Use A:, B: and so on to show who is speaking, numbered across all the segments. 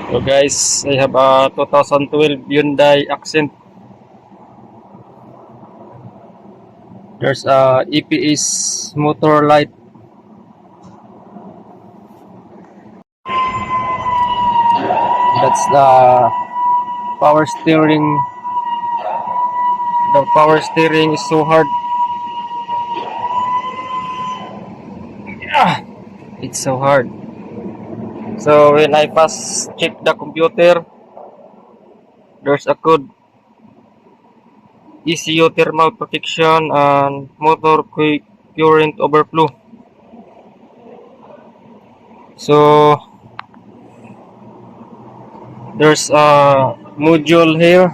A: So guys, I have a 2012 Hyundai Accent. There's a EPS motor light. That's the power steering. The power steering is so hard. Ah, it's so hard. So when I first check the computer, there's a code ECU thermal protection and motor current overflow. So there's a module here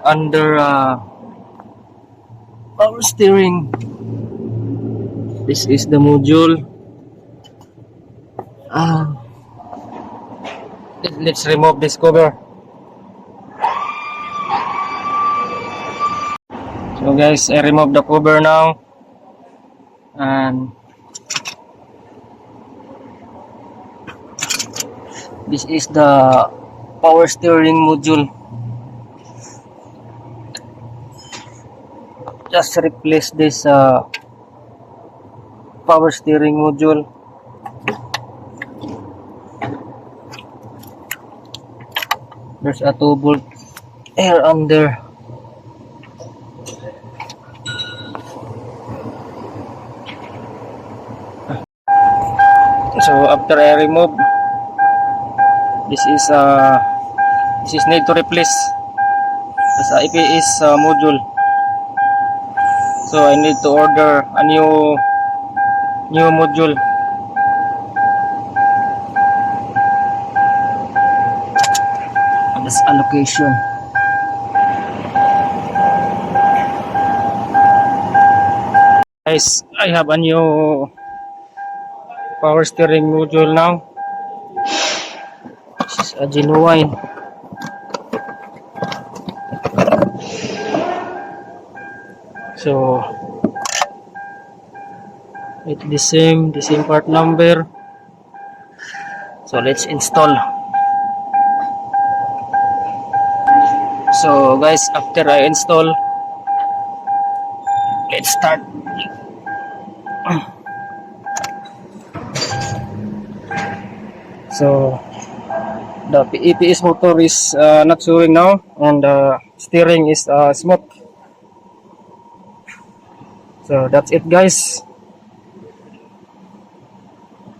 A: under power steering. This is the module. Let's remove this cover. So guys, I remove the cover now, and this is the power steering module. Just replace this power steering module. There's a 2-volt air under. So after I remove, this is need to replace this EPS module. So I need to order a new module. This allocation. Guys, I have a new power steering module now. This is a genuine. So it's the same part number. So let's install. So guys, after I install, let's start. So the EPS motor is not showing now, and the steering is smooth. So that's it guys.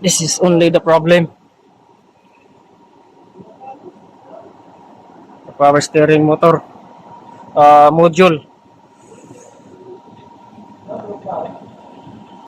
A: This is only the problem. The power steering motor module.